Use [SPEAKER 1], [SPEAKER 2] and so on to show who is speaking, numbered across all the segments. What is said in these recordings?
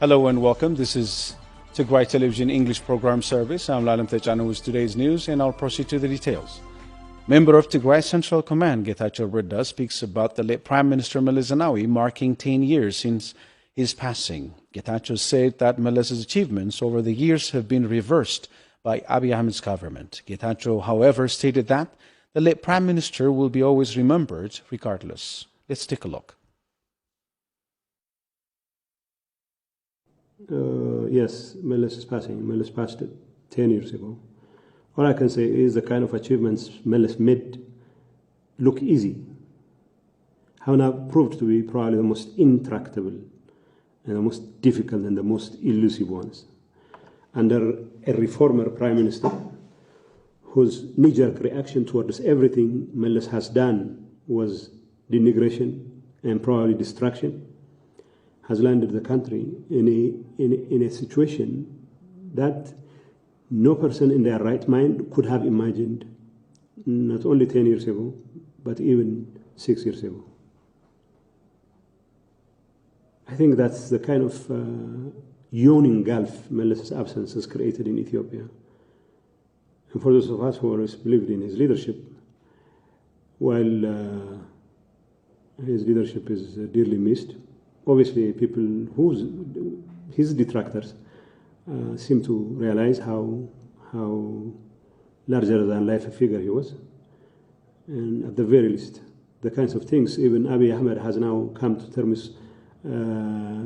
[SPEAKER 1] Hello and welcome. This is Tigrai Television English Program Service. I'm Lalam Techano with today's news, and I'll proceed to the details. Member of Tigray Central Command, Getachew Reda, speaks about the late Prime Minister Meles Zenawi marking 10 years since his passing. Getachew said that Meles's achievements over the years have been reversed by Abiy Ahmed's government. Getachew, however, stated that the late Prime Minister will be always remembered regardless. Let's take a look.
[SPEAKER 2] Yes, Meles is passing. Meles passed it 10 years ago. All I can say is the kind of achievements Meles made look easy have now proved to be probably the most intractable and the most difficult and the most elusive ones. Under a reformer prime minister whose knee-jerk reaction towards everything Meles has done was denigration and probably destruction, has landed the country in a situation that no person in their right mind could have imagined, not only 10 years ago, but even 6 years ago. I think that's the kind of yawning gulf Meles's absence has created in Ethiopia. And for those of us who always believed in his leadership, while his leadership is dearly missed, obviously people his detractors seem to realize how larger than life a figure he was. And at the very least, the kinds of things even Abiy Ahmed has now come to terms,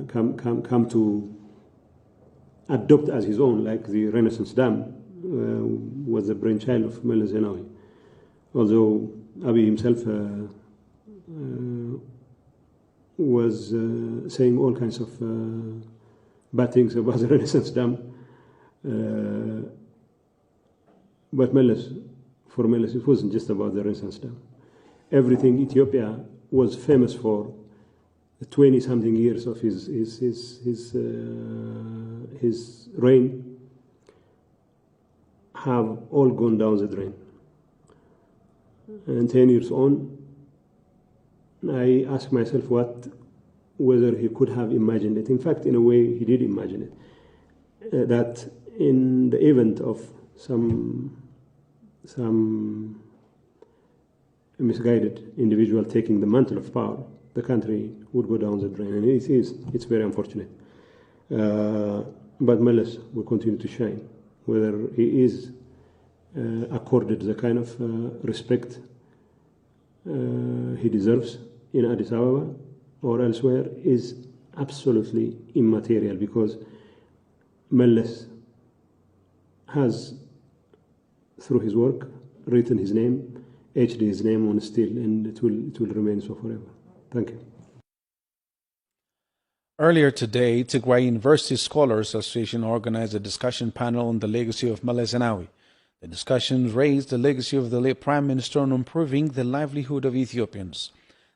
[SPEAKER 2] come to adopt as his own, like the Renaissance Dam was the brainchild of Meles Zenawi. Although Abiy himself was saying all kinds of bad things about the Renaissance Dam. But for Meles, it wasn't just about the Renaissance Dam. Everything Ethiopia was famous for, the 20-something years of his reign, have all gone down the drain. And 10 years on, I ask myself whether he could have imagined it. In fact, in a way, he did imagine it. That in the event of some misguided individual taking the mantle of power, the country would go down the drain, and it's very unfortunate. But Meles will continue to shine, whether he is accorded the kind of respect he deserves in Addis Ababa or elsewhere is absolutely immaterial, because Meles has, through his work, written his name, etched his name on steel, and it will remain so forever. Thank you.
[SPEAKER 1] Earlier today, Tigray University Scholars Association organized a discussion panel on the legacy of Meles Zenawi. The discussion raised the legacy of the late Prime Minister on improving the livelihood of Ethiopians.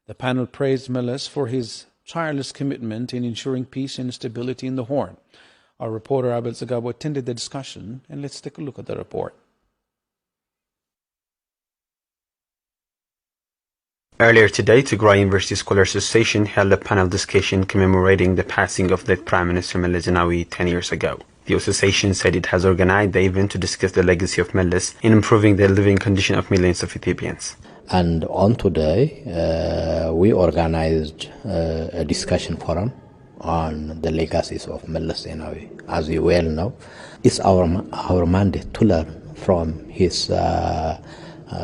[SPEAKER 1] The panel praised Meles for his tireless commitment in ensuring peace and stability in the Horn. Our reporter Abel Zagabo attended the discussion, and let's take a look at the report.
[SPEAKER 3] Earlier today, Tigray University Scholars Association held a panel discussion commemorating the passing of late Prime Minister Meles Zenawi 10 years ago. The association said it has organized the event to discuss the legacy of Meles in improving the living condition of millions of Ethiopians.
[SPEAKER 4] And on today, we organized a discussion forum on the legacies of Meles Zenawi. As you well know, it's our mandate to learn from his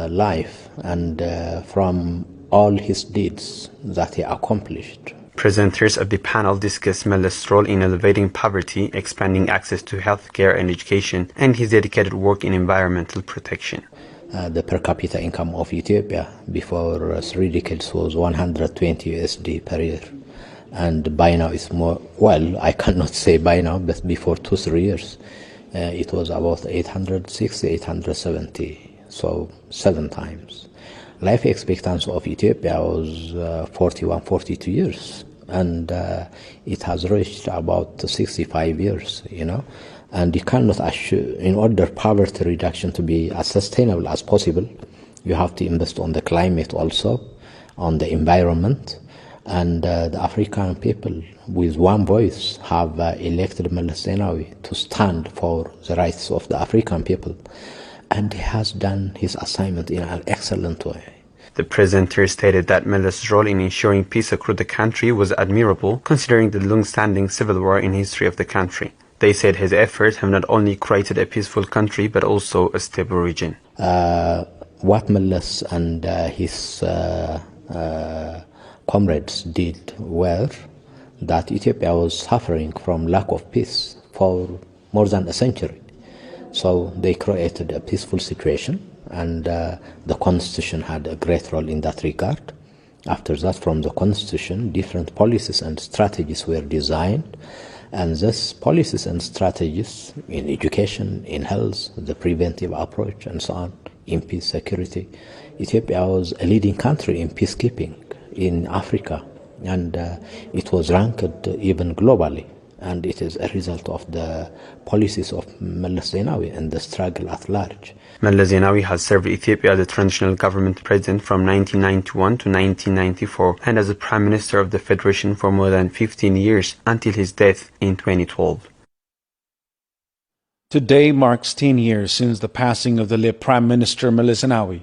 [SPEAKER 4] life and from all his deeds that he accomplished.
[SPEAKER 3] Presenters of the panel discussed Meles' role in elevating poverty, expanding access to health care and education, and his dedicated work in environmental protection.
[SPEAKER 4] The per capita income of Ethiopia before 3 decades was 120 USD per year. And by now it's more, well, I cannot say by now, but before 2-3 years, it was about 860, 870, so 7 times. Life expectancy of Ethiopia was 41, 42 years, and it has reached about 65 years, and you cannot assure, in order poverty reduction to be as sustainable as possible, you have to invest on the climate also, on the environment, And the African people, with one voice, have elected Meles Zenawi to stand for the rights of the African people. And he has done his assignment in an excellent way.
[SPEAKER 3] The presenter stated that Meles' role in ensuring peace across the country was admirable, considering the long-standing civil war in history of the country. They said his efforts have not only created a peaceful country, but also a stable region.
[SPEAKER 4] What Meles and his comrades did were that Ethiopia was suffering from lack of peace for more than a century. So they created a peaceful situation, and the constitution had a great role in that regard. After that, from the constitution, different policies and strategies were designed, and these policies and strategies in education, in health, the preventive approach, and so on, in peace, security. Ethiopia was a leading country in peacekeeping in Africa, and it was ranked even globally. And it is a result of the policies of Meles Zenawi and the struggle at large.
[SPEAKER 3] Meles Zenawi has served Ethiopia as a transitional government president from 1991 to 1994 and as a prime minister of the federation for more than 15 years until his death in 2012.
[SPEAKER 1] Today marks 10 years since the passing of the late Prime Minister Meles Zenawi.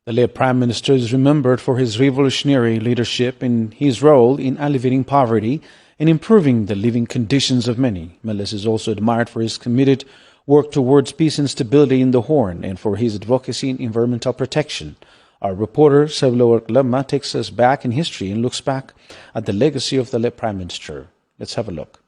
[SPEAKER 1] The late Prime Minister is remembered for his revolutionary leadership in his role in alleviating poverty and improving the living conditions of many. Meles is also admired for his committed work towards peace and stability in the Horn and for his advocacy in environmental protection. Our reporter, Sablowork Lemma, takes us back in history and looks back at the legacy of the late Prime Minister. Let's have a look.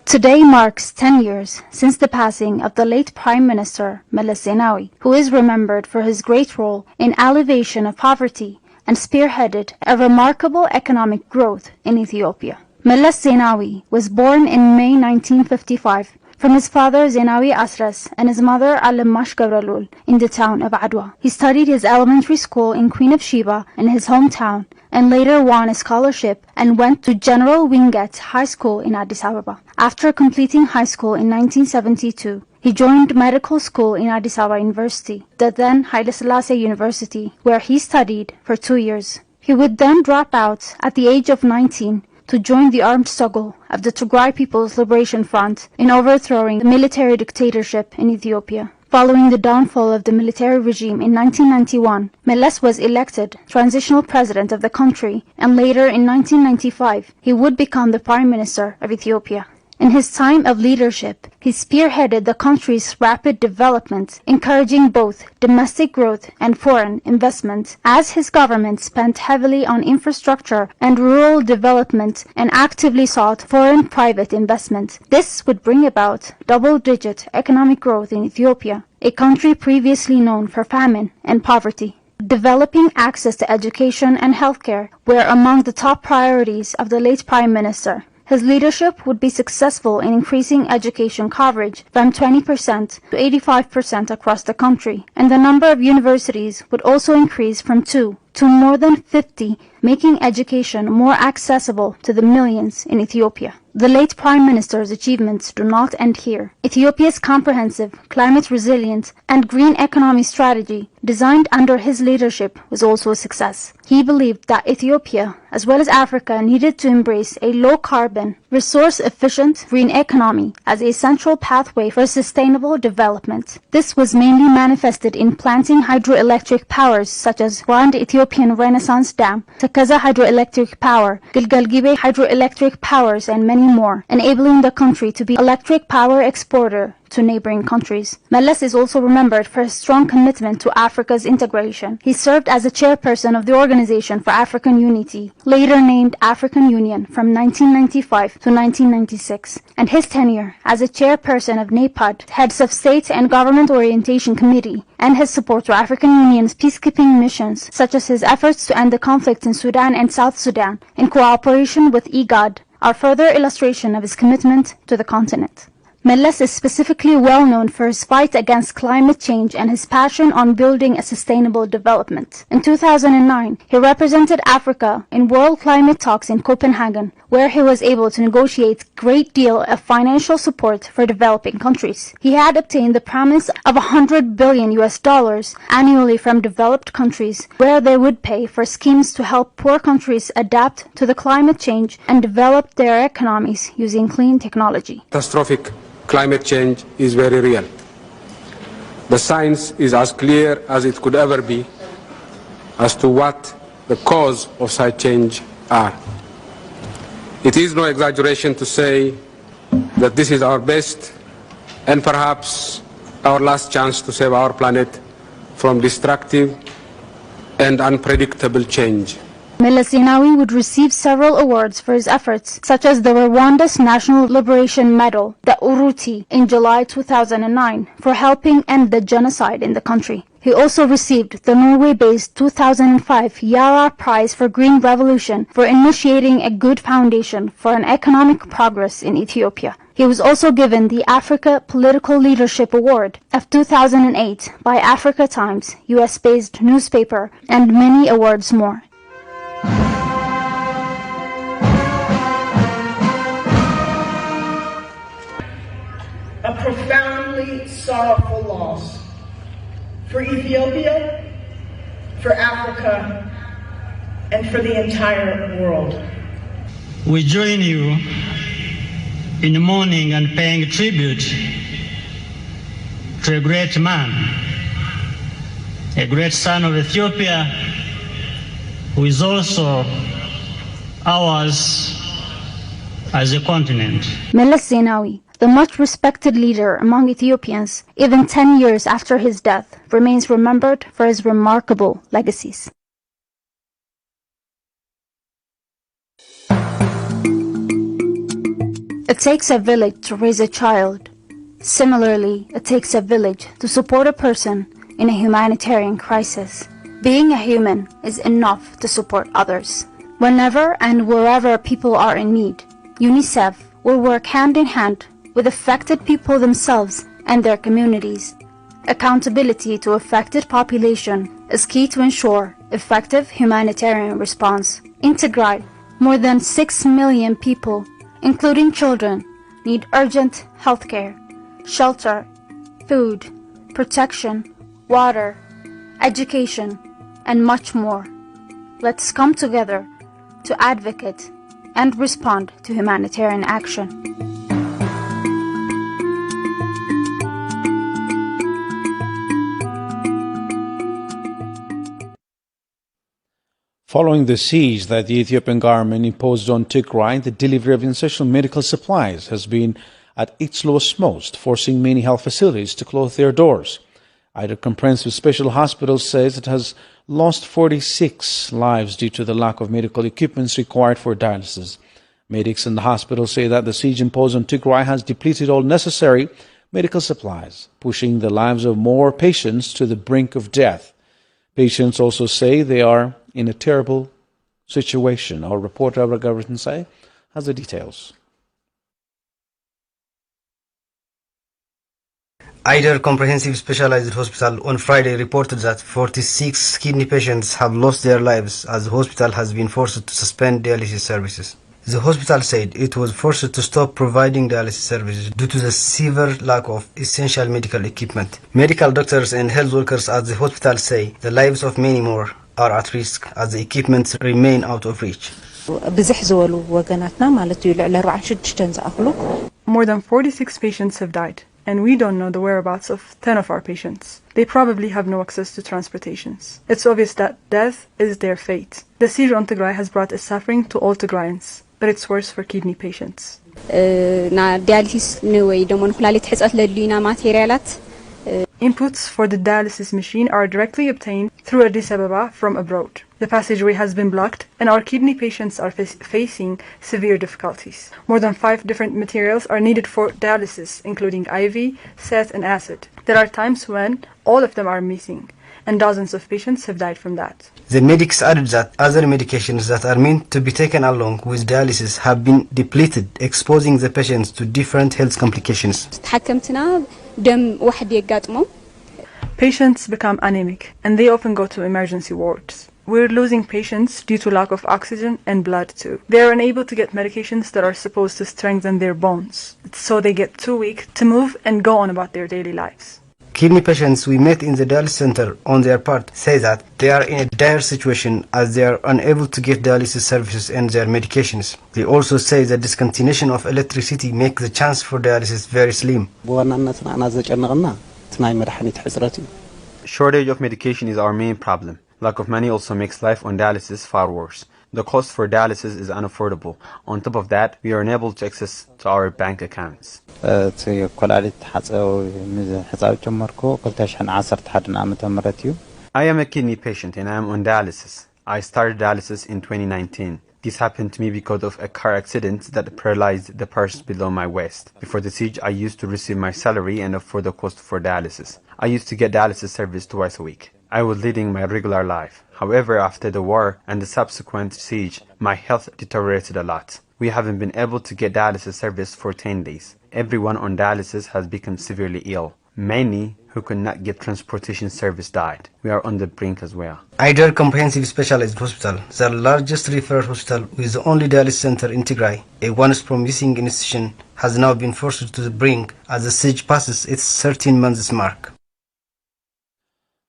[SPEAKER 5] Today marks 10 years since the passing of the late Prime Minister Meles Zenawi, who is remembered for his great role in alleviation of poverty and spearheaded a remarkable economic growth in Ethiopia. Meles Zenawi was born in May 1955 from his father Zenawi Asras and his mother Alemash Gabralul in the town of Adwa. He studied his elementary school in Queen of Sheba in his hometown and later won a scholarship and went to General Winget High School in Addis Ababa. After completing high school in 1972, he joined medical school in Addis Ababa University, the then Haile Selassie University, where he studied for 2 years. He would then drop out at the age of 19 to join the armed struggle of the Tigrai People's Liberation Front in overthrowing the military dictatorship in Ethiopia. Following the downfall of the military regime in 1991, Meles was elected transitional president of the country, and later in 1995, he would become the Prime Minister of Ethiopia. In his time of leadership, he spearheaded the country's rapid development, encouraging both domestic growth and foreign investment, as his government spent heavily on infrastructure and rural development and actively sought foreign private investment. This would bring about double-digit economic growth in Ethiopia, a country previously known for famine and poverty. Developing access to education and healthcare were among the top priorities of the late Prime Minister. His leadership would be successful in increasing education coverage from 20% to 85% across the country, and the number of universities would also increase from 2 to more than 50, making education more accessible to the millions in Ethiopia. The late Prime Minister's achievements do not end here. Ethiopia's comprehensive, climate resilient, and green economy strategy, designed under his leadership, was also a success. He believed that Ethiopia, as well as Africa, needed to embrace a low-carbon, resource-efficient green economy as a central pathway for sustainable development. This was mainly manifested in planting hydroelectric powers such as Grand Ethiopian Renaissance Dam, Takaza Hydroelectric Power, Gilgalgibe Hydroelectric Powers, and many more, enabling the country to be electric power exporter to neighboring countries. Meles is also remembered for his strong commitment to Africa's integration. He served as a chairperson of the Organization for African Unity, later named African Union, from 1995 to 1996, and his tenure as a chairperson of NAPAD, Heads of State and Government Orientation Committee, and his support to African Union's peacekeeping missions, such as his efforts to end the conflict in Sudan and South Sudan, in cooperation with IGAD, are further illustration of his commitment to the continent. Meles is specifically well known for his fight against climate change and his passion on building a sustainable development. In 2009, he represented Africa in World Climate Talks in Copenhagen, where he was able to negotiate a great deal of financial support for developing countries. He had obtained the promise of $100 billion annually from developed countries, where they would pay for schemes to help poor countries adapt to the climate change and develop their economies using clean technology.
[SPEAKER 6] Catastrophic climate change is very real. The science is as clear as it could ever be as to what the cause of such change are. It is no exaggeration to say that this is our best and perhaps our last chance to save our planet from destructive and unpredictable change.
[SPEAKER 5] Meles Zenawi would receive several awards for his efforts, such as the Rwanda's National Liberation Medal, the Uruti, in July 2009, for helping end the genocide in the country. He also received the Norway-based 2005 Yara Prize for Green Revolution for initiating a good foundation for an economic progress in Ethiopia. He was also given the Africa Political Leadership Award of 2008 by Africa Times, US-based newspaper, and many awards more.
[SPEAKER 7] A profoundly sorrowful loss for Ethiopia, for Africa, and for the entire world.
[SPEAKER 8] We join you in mourning and paying tribute to a great man, a great son of Ethiopia, who is also ours as a continent.
[SPEAKER 5] Meles Zenawi, the much respected leader among Ethiopians, even 10 years after his death, remains remembered for his remarkable legacies. It takes a village to raise a child. Similarly, it takes a village to support a person in a humanitarian crisis. Being a human is enough to support others. Whenever and wherever people are in need, UNICEF will work hand in hand with affected people themselves and their communities. Accountability to affected population is key to ensure effective humanitarian response. In Tigray, more than 6 million people, including children, need urgent healthcare, shelter, food, protection, water, education, and much more. Let's come together to advocate and respond to humanitarian action.
[SPEAKER 1] Following the siege that the Ethiopian government imposed on Tigray, the delivery of essential medical supplies has been at its lowest most, forcing many health facilities to close their doors. Ida Comprehensive Special Hospital says it has lost 46 lives due to the lack of medical equipment required for dialysis. Medics in the hospital say that the siege imposed on Tigray has depleted all necessary medical supplies, pushing the lives of more patients to the brink of death. Patients also say they are in a terrible situation. Our reporter Abra Gabrinsai has the details.
[SPEAKER 9] Eider Comprehensive Specialized Hospital on Friday reported that 46 kidney patients have lost their lives as the hospital has been forced to suspend dialysis services. The hospital said it was forced to stop providing dialysis services due to the severe lack of essential medical equipment. Medical doctors and health workers at the hospital say the lives of many more are at risk as the equipment remain out of reach.
[SPEAKER 10] More than 46 patients have died, and we don't know the whereabouts of 10 of our patients. They probably have no access to transportations. It's obvious that death is their fate. The siege on Tigray has brought a suffering to all Tigrayans, but it's worse for kidney patients. Inputs for the dialysis machine are directly obtained through Addis Ababa from abroad. The passageway has been blocked, and our kidney patients are facing severe difficulties. More than 5 different materials are needed for dialysis, including IV, SET, and acid. There are times when all of them are missing, and dozens of patients have died from that.
[SPEAKER 9] The medics added that other medications that are meant to be taken along with dialysis have been depleted, exposing the patients to different health complications.
[SPEAKER 10] Patients become anemic, and they often go to emergency wards. We're losing patients due to lack of oxygen and blood too. They are unable to get medications that are supposed to strengthen their bones, so they get too weak to move and go on about their daily lives.
[SPEAKER 9] Kidney patients we met in the dialysis center on their part say that they are in a dire situation as they are unable to get dialysis services and their medications. They also say that discontinuation of electricity makes the chance for dialysis very slim.
[SPEAKER 3] Shortage of medication is our main problem. Lack of money also makes life on dialysis far worse. The cost for dialysis is unaffordable. On top of that, we are unable to access to our bank accounts.
[SPEAKER 11] I
[SPEAKER 3] am a kidney patient and I am on dialysis. I started dialysis in 2019. This happened to me because of a car accident that paralyzed the parts below my waist. Before the siege, I used to receive my salary and afford the cost for dialysis. I used to get dialysis service twice a week. I was leading my regular life. However, after the war and the subsequent siege, my health deteriorated a lot. We haven't been able to get dialysis service for 10 days. Everyone on dialysis has become severely ill. Many who could not get transportation service died. We are on the brink as well.
[SPEAKER 9] Idar Comprehensive Specialized Hospital, the largest referral hospital with the only dialysis center in Tigray, a once promising institution, has now been forced to the brink as the siege passes its 13 months mark.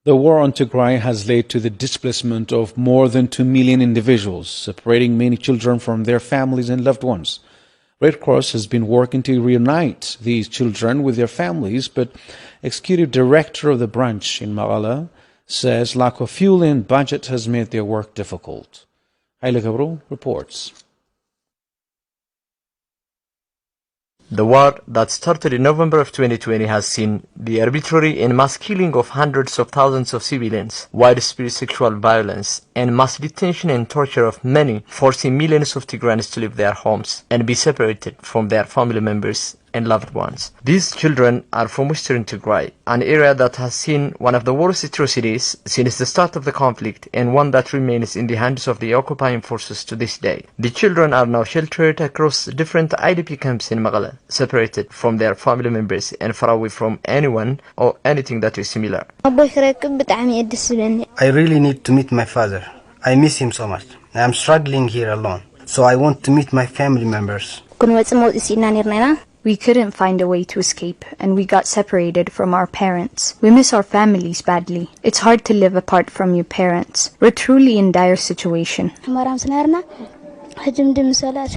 [SPEAKER 1] The war on Tigray has led to the displacement of more than 2 million individuals, separating many children from their families and loved ones. Red Cross has been working to reunite these children with their families, but Executive Director of the branch in Magala says lack of fuel and budget has made their work difficult. Haile Gabru reports.
[SPEAKER 12] The war that started in November of 2020 has seen the arbitrary and mass killing of hundreds of thousands of civilians, widespread sexual violence, and mass detention and torture of many, forcing millions of Tigrayans to leave their homes and be separated from their family members and loved ones. These children are from Western Tigray, an area that has seen one of the worst atrocities since the start of the conflict and one that remains in the hands of the occupying forces to this day. The children are now sheltered across different IDP camps in Magala, separated from their family members and far away from anyone or anything that is similar.
[SPEAKER 9] I really need to meet my father. I miss him so much. I am struggling here alone, so I want to meet my family members.
[SPEAKER 13] We couldn't find a way to escape, and we got separated from our parents. We miss our families badly. It's hard to live apart from your parents. We're truly in dire situation. We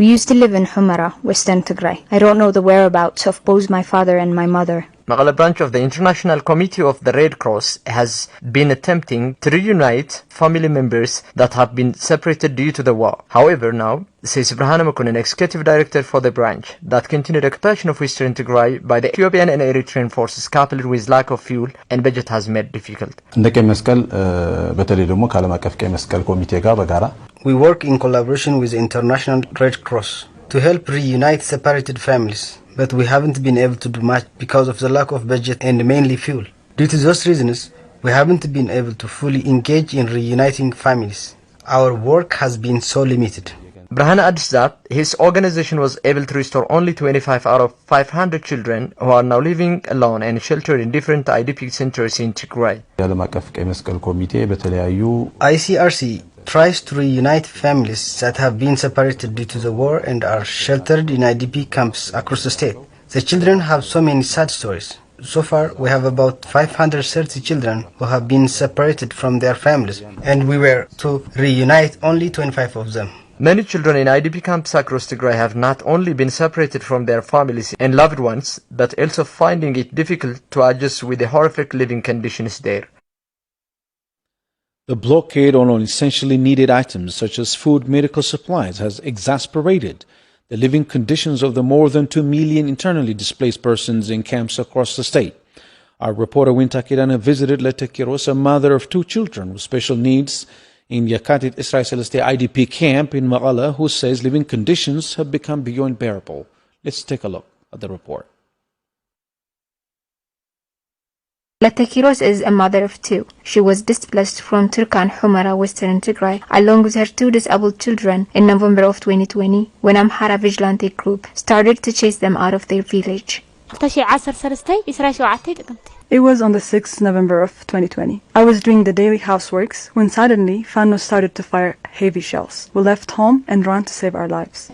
[SPEAKER 13] used to live in Humara, Western Tigray. I don't know the whereabouts of both my father and my mother.
[SPEAKER 12] Magala branch of the International Committee of the Red Cross has been attempting to reunite family members that have been separated due to the war. However, now, says Brahana Makunin, Executive Director for the branch, that continued occupation of Western Tigray by the Ethiopian and Eritrean forces coupled with lack of fuel and budget has made difficult.
[SPEAKER 9] We work in collaboration with the International Red Cross to help reunite separated families, but we haven't been able to do much because of the lack of budget and mainly fuel. Due to those reasons, we haven't been able to fully engage in reuniting families. Our work has been so limited.
[SPEAKER 12] Brahana adds that his organization was able to restore only 25 out of 500 children who are now living alone and sheltered in different IDP centers in Tigray.
[SPEAKER 9] ICRC tries to reunite families that have been separated due to the war and are sheltered in IDP camps across the state. The children have so many sad stories. So far, we have about 530 children who have been separated from their families, and we were to reunite only 25 of them.
[SPEAKER 12] Many children in IDP camps across Tigray have not only been separated from their families and loved ones, but also finding it difficult to adjust with the horrific living conditions there.
[SPEAKER 1] The blockade on essentially needed items such as food, medical supplies has exacerbated the living conditions of the more than 2 million internally displaced persons in camps across the state. Our reporter Winta Kirana visited Leta Kiros, a mother of 2 children with special needs in Yakatit Israel Celeste IDP camp in Magala, who says living conditions have become beyond bearable. Let's take a look at the report.
[SPEAKER 11] Latakiros is a mother of two. She was displaced from Turkan Humara, Western Tigray, along with her two disabled children in November of 2020 when Amhara Vigilante Group started to chase them out of their village.
[SPEAKER 10] It was on the 6th November of 2020. I was doing the daily houseworks when suddenly Fano started to fire heavy shells. We left home and ran to save our lives.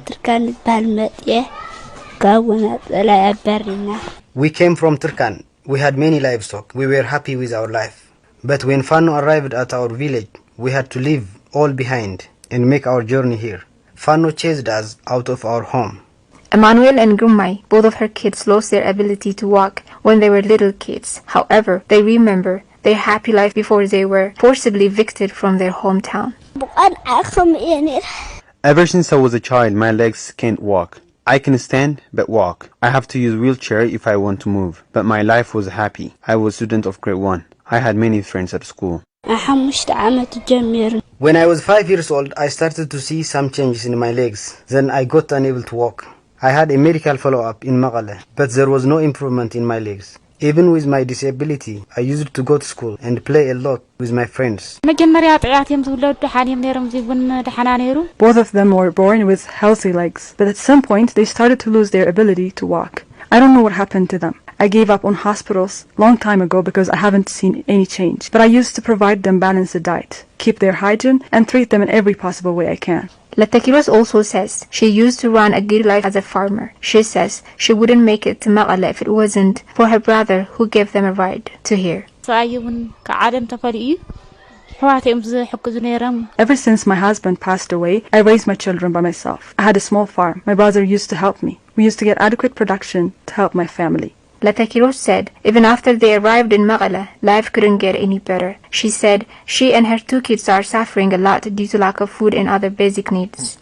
[SPEAKER 9] We came from Turkan. We had many livestock. We were happy with our life. But when Fano arrived at our village, we had to leave all behind and make our journey here. Fano chased us out of our home.
[SPEAKER 11] Emmanuel and Gumai, both of her kids, lost their ability to walk when they were little kids. However, they remember their happy life before they were forcibly evicted from their hometown.
[SPEAKER 3] Ever since I was a child, my legs can't walk. I can stand, but walk. I have to use wheelchair if I want to move. But my life was happy. I was student of grade 1. I had many friends at school.
[SPEAKER 9] When I was 5 years old, I started to see some changes in my legs. Then I got unable to walk. I had a medical follow-up in Magale, but there was no improvement in my legs. Even with my disability, I used to go to school and play a lot with my friends.
[SPEAKER 10] Both of them were born with healthy legs, but at some point they started to lose their ability to walk. I don't know what happened to them. I gave up on hospitals long time ago because I haven't seen any change. But I used to provide them balanced diet, keep their hygiene, and treat them in every possible way I can.
[SPEAKER 11] Latakiros also says she used to run a good life as a farmer. She says she wouldn't make it to Magale if it wasn't for her brother who gave them a ride to here.
[SPEAKER 10] Ever since my husband passed away, I raised my children by myself. I had a small farm. My brother used to help me. We used to get adequate production to help my family.
[SPEAKER 11] Latakiros said even after they arrived in Magale, life couldn't get any better. She said she and her two kids are suffering a lot due to lack of food and other basic needs.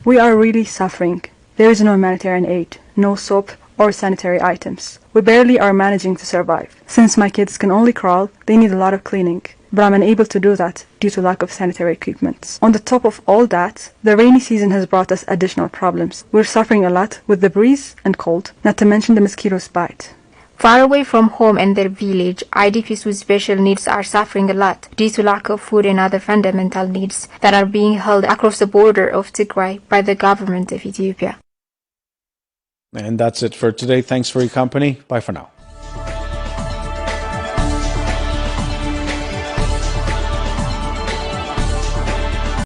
[SPEAKER 10] We are really suffering. There is no humanitarian aid, no soap or sanitary items. We barely are managing to survive. Since my kids can only crawl, they need a lot of cleaning. But I'm unable to do that due to lack of sanitary equipment. On the top of all that, the rainy season has brought us additional problems. We're suffering a lot with the breeze and cold, not to mention the mosquitoes bite.
[SPEAKER 11] Far away from home and their village, IDPs with special needs are suffering a lot due to lack of food and other fundamental needs that are being held across the border of Tigray by the government of Ethiopia.
[SPEAKER 1] And that's it for today. Thanks for your company. Bye for now.